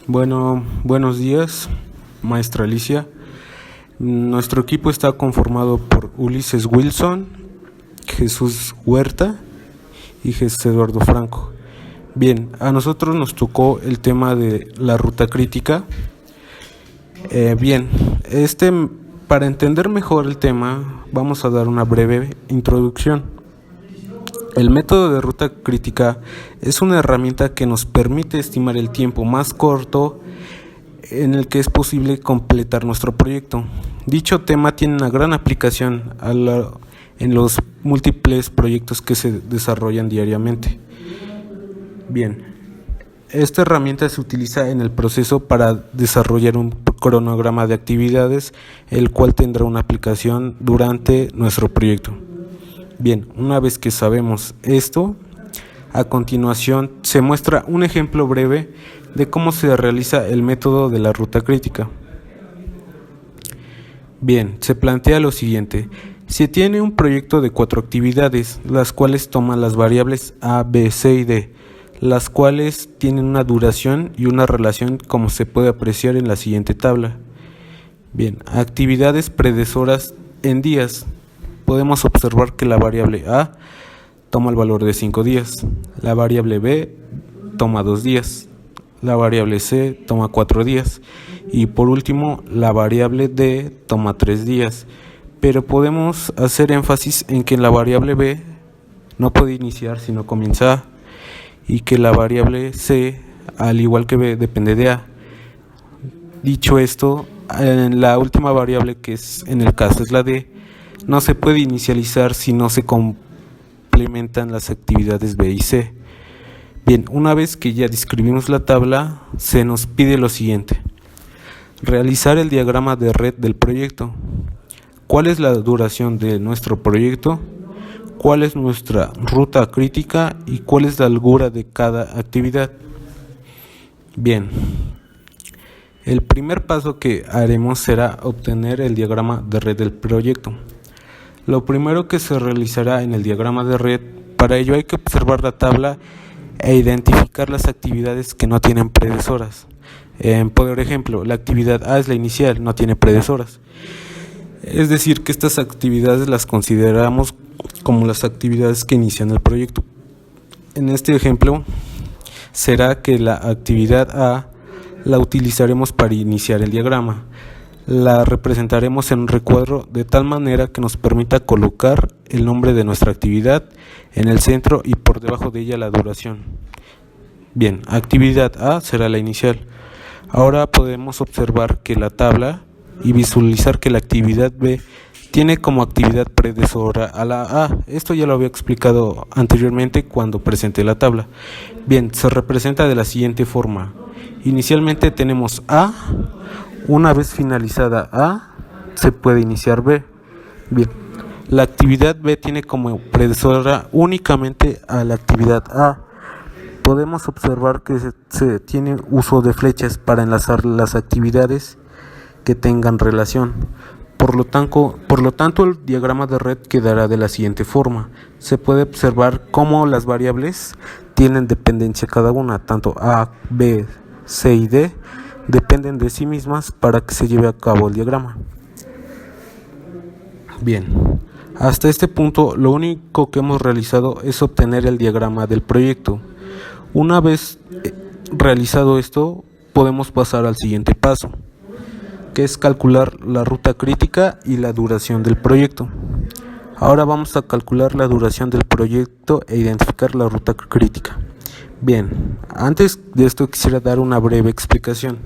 Bueno, buenos días, maestra Alicia. Nuestro equipo está conformado por Ulises Wilson, Jesús Huerta y Jesús Eduardo Franco. Bien, a nosotros nos tocó el tema de la ruta crítica. Bien, para entender mejor el tema, vamos a dar una breve introducción. El método de ruta crítica es una herramienta que nos permite estimar el tiempo más corto en el que es completar nuestro proyecto. Dicho tema tiene una gran aplicación en los múltiples proyectos que se desarrollan diariamente. Bien, esta herramienta se utiliza en el proceso para desarrollar un cronograma de actividades, el cual tendrá una aplicación durante nuestro proyecto. Bien, una vez que sabemos esto, a continuación se muestra un ejemplo breve de cómo se realiza el método de la ruta crítica. Bien, se plantea lo siguiente: se tiene un proyecto de 4 actividades, las cuales toman las variables A, B, C y D, las cuales tienen una duración y una relación como se puede apreciar en la siguiente tabla. Bien, actividades predecesoras en días. Podemos observar que la variable A toma el valor de 5 días, la variable B toma 2 días, la variable C toma 4 días y por último la variable D toma 3 días. Pero podemos hacer énfasis en que la variable B no puede iniciar si no comienza A y que la variable C, al igual que B, depende de A. Dicho esto, en la última variable, que en el caso es la D, no se puede inicializar si no se complementan las actividades B y C. Bien, una vez que ya describimos la tabla, se nos pide lo siguiente: realizar el diagrama de red del proyecto. ¿Cuál es la duración de nuestro proyecto? ¿Cuál es nuestra ruta crítica? ¿Y cuál es la holgura de cada actividad? Bien, el primer paso que haremos será obtener el diagrama de red del proyecto. Lo primero que se realizará en el diagrama de red, para ello hay que observar la tabla e identificar las actividades que no tienen predecesoras. Por ejemplo, la actividad A es la inicial, no tiene predecesoras. Es decir, que estas actividades las consideramos como las actividades que inician el proyecto. En este ejemplo, será que la actividad A la utilizaremos para iniciar el diagrama. La representaremos en un recuadro de tal manera que nos permita colocar el nombre de nuestra actividad en el centro y por debajo de ella la duración. Bien, actividad A será la inicial. Ahora podemos observar que la tabla y visualizar que la actividad B tiene como actividad predecesora a la A. Esto ya lo había explicado anteriormente cuando presenté la tabla. Bien, se representa de la siguiente forma. Inicialmente tenemos A. Una vez finalizada A, se puede iniciar B. Bien, la actividad B tiene como predecesora únicamente a la actividad A. Podemos observar que se tiene uso de flechas para enlazar las actividades que tengan relación. Por lo tanto, el diagrama de red quedará de la siguiente forma. Se puede observar cómo las variables tienen dependencia cada una, tanto A, B, C y D dependen de sí mismas para que se lleve a cabo el diagrama. Bien, hasta este punto lo único que hemos realizado es obtener el diagrama del proyecto. Una vez realizado esto, podemos pasar al siguiente paso, que es calcular la ruta crítica y la duración del proyecto. Ahora vamos a calcular la duración del proyecto e identificar la ruta crítica. Bien, antes de esto quisiera dar una breve explicación.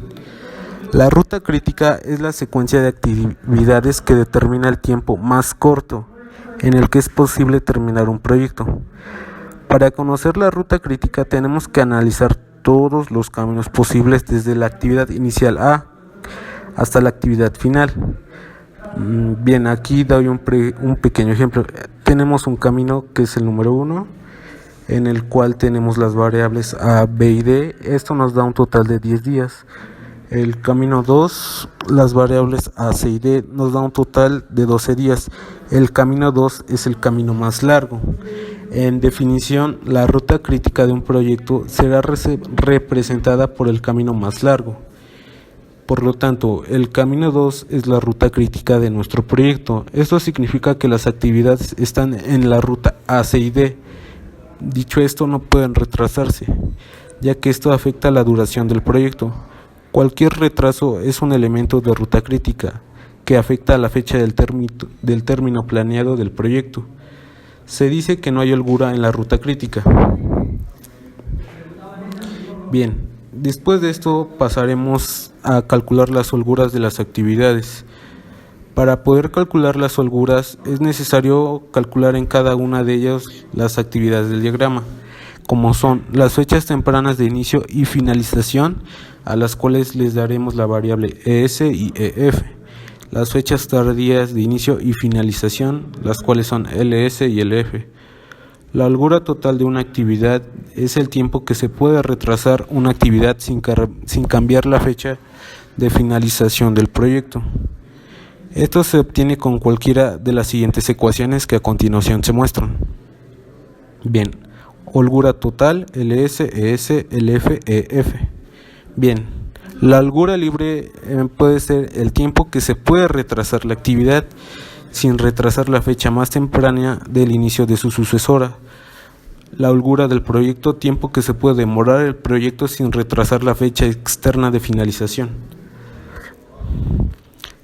La ruta crítica es la secuencia de actividades que determina el tiempo más corto en el que es posible terminar un proyecto. Para conocer la ruta crítica tenemos que analizar todos los caminos posibles desde la actividad inicial A hasta la actividad final. Bien, aquí doy un pequeño ejemplo. Tenemos un camino que es el número 1, en el cual tenemos las variables A, B y D. Esto nos da un total de 10 días. El camino 2, las variables A, C y D nos da un total de 12 días. El camino 2 es el camino más largo. En definición, la ruta crítica de un proyecto será representada por el camino más largo. Por lo tanto, el camino 2 es la ruta crítica de nuestro proyecto. Esto significa que las actividades están en la ruta A, C y D. Dicho esto, no pueden retrasarse, ya que esto afecta la duración del proyecto. Cualquier retraso es un elemento de ruta crítica que afecta a la fecha del término planeado del proyecto. Se dice que no hay holgura en la ruta crítica. Bien, después de esto pasaremos a calcular las holguras de las actividades. Para poder calcular las holguras es necesario calcular en cada una de ellas las actividades del diagrama, como son las fechas tempranas de inicio y finalización, a las cuales les daremos la variable ES y EF, las fechas tardías de inicio y finalización, las cuales son LS y LF. La holgura total de una actividad es el tiempo que se puede retrasar una actividad sin cambiar la fecha de finalización del proyecto. Esto se obtiene con cualquiera de las siguientes ecuaciones que a continuación se muestran. Bien, holgura total, LS, ES, LF, EF. Bien, la holgura libre puede ser el tiempo que se puede retrasar la actividad sin retrasar la fecha más temprana del inicio de su sucesora. La holgura del proyecto, tiempo que se puede demorar el proyecto sin retrasar la fecha externa de finalización.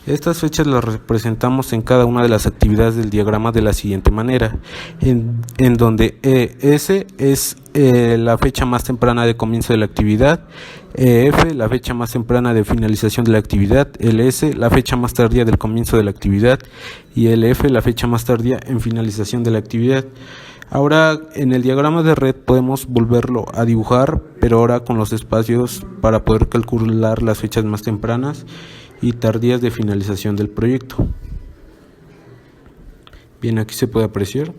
Estas fechas las representamos en cada una de las actividades del diagrama de la siguiente manera, en donde ES es la fecha más temprana de comienzo de la actividad, EF la fecha más temprana de finalización de la actividad, LS la fecha más tardía del comienzo de la actividad y LF la fecha más tardía en finalización de la actividad. Ahora en el diagrama de red podemos volverlo a dibujar, pero ahora con los espacios para poder calcular las fechas más tempranas y tardías de finalización del proyecto. Bien, aquí se puede apreciar.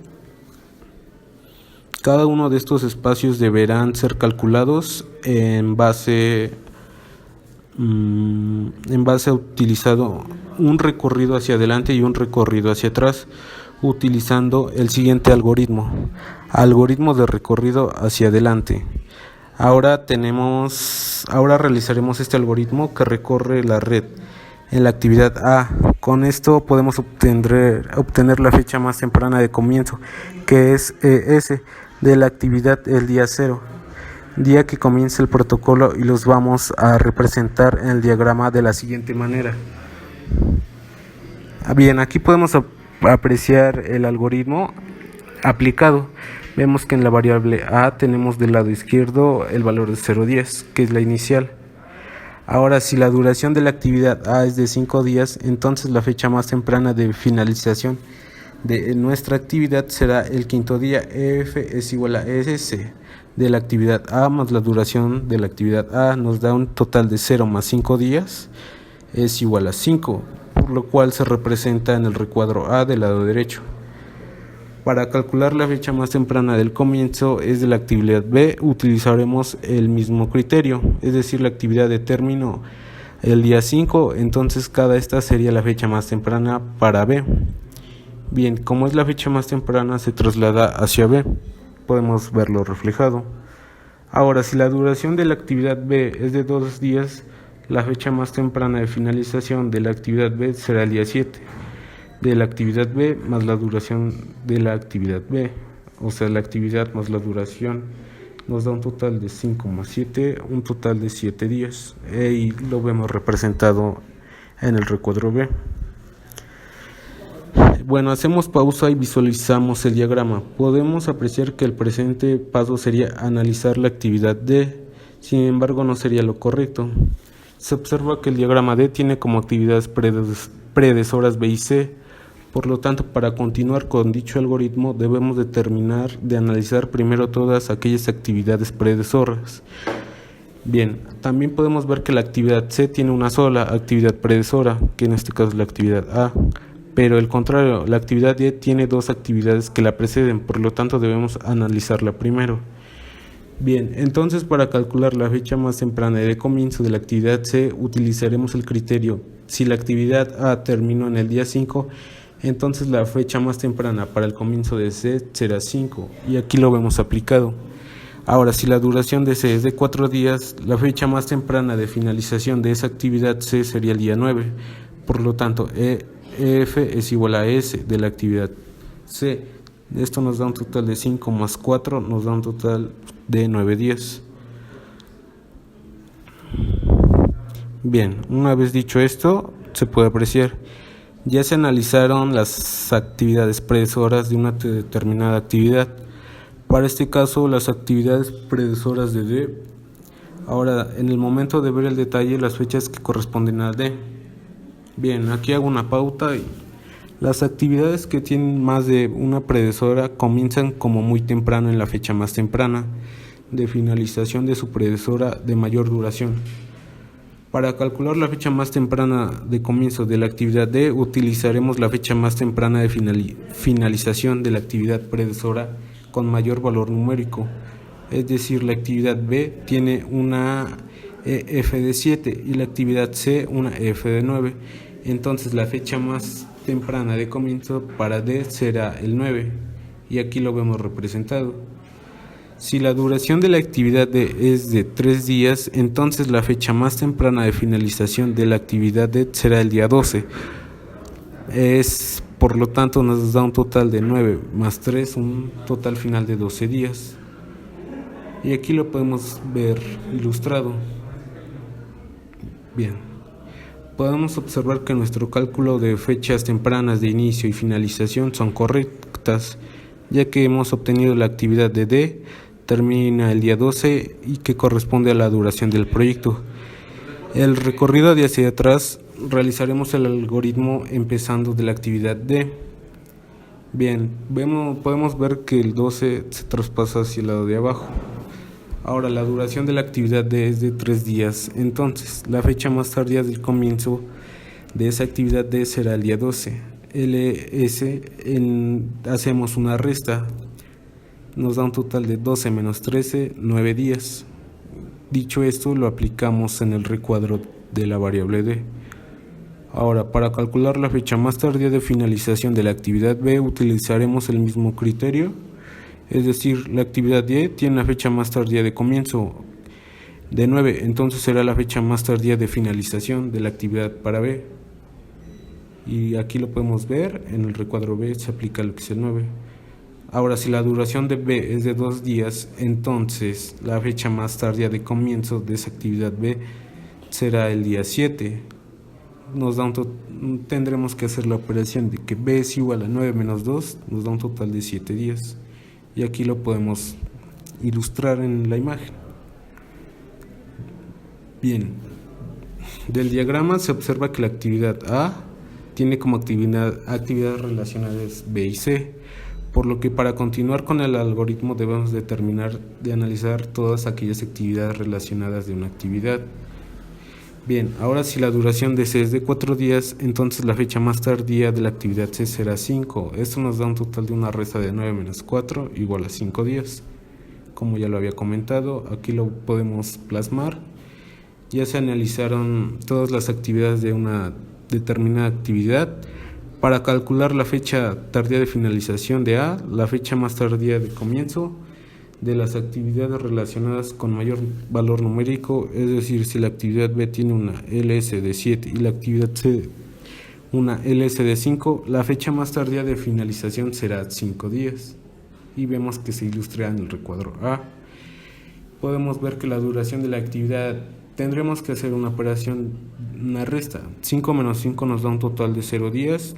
Cada uno de estos espacios deberán ser calculados en base a utilizado un recorrido hacia adelante y un recorrido hacia atrás, utilizando el siguiente algoritmo de recorrido hacia adelante. Ahora realizaremos este algoritmo que recorre la red en la actividad A. Con esto podemos obtener la fecha más temprana de comienzo, que es ES, de la actividad el día 0, día que comienza el protocolo, y los vamos a representar en el diagrama de la siguiente manera. Bien, aquí podemos apreciar el algoritmo aplicado. Vemos que en la variable A tenemos del lado izquierdo el valor de 0,10, que es la inicial. Ahora, si la duración de la actividad A es de 5 días, entonces la fecha más temprana de finalización de nuestra actividad será el quinto día. EF es igual a ES de la actividad A más la duración de la actividad A, nos da un total de 0 más 5 días es igual a 5, por lo cual se representa en el recuadro A del lado derecho. Para calcular la fecha más temprana del comienzo es de la actividad B, utilizaremos el mismo criterio, es decir, la actividad de término el día 5, entonces cada esta sería la fecha más temprana para B. Bien, como es la fecha más temprana, se traslada hacia B, podemos verlo reflejado. Ahora, si la duración de la actividad B es de 2 días, la fecha más temprana de finalización de la actividad B será el día 7. De la actividad B más la duración de la actividad B, o sea, la actividad más la duración nos da un total de 5 más 7, un total de 7 días, y lo vemos representado en el recuadro B. Bueno, hacemos pausa y visualizamos el diagrama. Podemos apreciar que el presente paso sería analizar la actividad D, sin embargo no sería lo correcto. Se observa que el diagrama D tiene como actividades predecesoras B y C. Por lo tanto, para continuar con dicho algoritmo debemos determinar de analizar primero todas aquellas actividades predecesoras. Bien, también podemos ver que la actividad C tiene una sola actividad predecesora, que en este caso es la actividad A, pero el contrario, la actividad D tiene dos actividades que la preceden, por lo tanto debemos analizarla primero. Bien, entonces para calcular la fecha más temprana de comienzo de la actividad C utilizaremos el criterio: si la actividad A terminó en el día 5, Entonces la fecha más temprana para el comienzo de C será 5 y aquí lo vemos aplicado. Ahora, si la duración de C es de 4 días, la fecha más temprana de finalización de esa actividad C sería el día 9. Por lo tanto, EF es igual a S de la actividad C. Esto nos da un total de 5 más 4, nos da un total de 9 días. Bien, una vez dicho esto, se puede apreciar. Ya se analizaron las actividades predecesoras de una determinada actividad. Para este caso, las actividades predecesoras de D. Ahora, en el momento de ver el detalle, las fechas que corresponden a D. Bien, aquí hago una pauta y las actividades que tienen más de una predecesora comienzan como muy temprano en la fecha más temprana de finalización de su predecesora de mayor duración. Para calcular la fecha más temprana de comienzo de la actividad D, utilizaremos la fecha más temprana de finalización de la actividad predecesora con mayor valor numérico. Es decir, la actividad B tiene una EF de 7 y la actividad C una EF de 9. Entonces la fecha más temprana de comienzo para D será el 9 y aquí lo vemos representado. Si la duración de la actividad D es de 3 días, entonces la fecha más temprana de finalización de la actividad D será el día 12. Por lo tanto, nos da un total de 9 más 3, un total final de 12 días. Y aquí lo podemos ver ilustrado. Bien, podemos observar que nuestro cálculo de fechas tempranas de inicio y finalización son correctas, ya que hemos obtenido la actividad de D termina el día 12 y que corresponde a la duración del proyecto. El recorrido de hacia atrás realizaremos el algoritmo empezando de la actividad D. Bien, podemos ver que el 12 se traspasa hacia el lado de abajo. Ahora la duración de la actividad D es de 3 días, entonces la fecha más tardía del comienzo de esa actividad D será el día 12. Hacemos una resta, nos da un total de 12 menos 13, 9 días. Dicho esto, lo aplicamos en el recuadro de la variable D. Ahora, para calcular la fecha más tardía de finalización de la actividad B, utilizaremos el mismo criterio, es decir, la actividad D tiene la fecha más tardía de comienzo de 9, entonces será la fecha más tardía de finalización de la actividad para B. Y aquí lo podemos ver, en el recuadro B se aplica lo que es el 9. Ahora, si la duración de B es de 2 días, entonces la fecha más tardía de comienzo de esa actividad B será el día 7. Tendremos que hacer la operación de que B es igual a 9 menos 2, nos da un total de 7 días. Y aquí lo podemos ilustrar en la imagen. Bien, del diagrama se observa que la actividad A tiene como actividades relacionadas B y C, por lo que para continuar con el algoritmo debemos determinar de analizar todas aquellas actividades relacionadas de una actividad. Bien, ahora si la duración de C es de 4 días, entonces la fecha más tardía de la actividad C será 5. Esto nos da un total de una resta de 9 menos 4 igual a 5 días. Como ya lo había comentado, aquí lo podemos plasmar. Ya se analizaron todas las actividades de una determinada actividad. Para calcular la fecha tardía de finalización de A, la fecha más tardía de comienzo de las actividades relacionadas con mayor valor numérico, es decir, si la actividad B tiene una LS de 7 y la actividad C una LS de 5, la fecha más tardía de finalización será 5 días. Y vemos que se ilustra en el recuadro A. Podemos ver que la duración de la actividad, tendremos que hacer una operación, una resta. 5 menos 5 nos da un total de 0 días.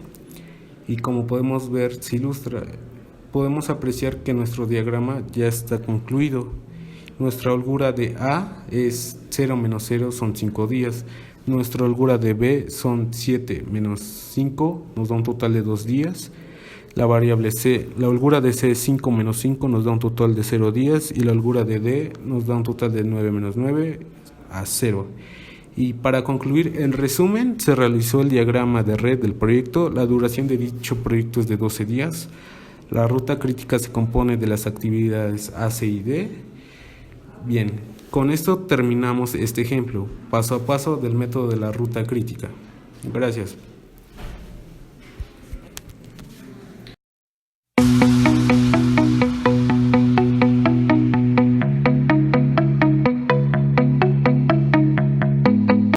Y como podemos ver, se ilustra. Podemos apreciar que nuestro diagrama ya está concluido. Nuestra holgura de A es 0 menos 0, son 5 días. Nuestra holgura de B son 7 menos 5, nos da un total de 2 días. La variable C, la holgura de C es 5 menos 5, nos da un total de 0 días. Y la holgura de D nos da un total de 9 menos 9 a 0. Y para concluir, en resumen, se realizó el diagrama de red del proyecto. La duración de dicho proyecto es de 12 días. La ruta crítica se compone de las actividades A, C y D. Bien, con esto terminamos este ejemplo, paso a paso del método de la ruta crítica. Gracias.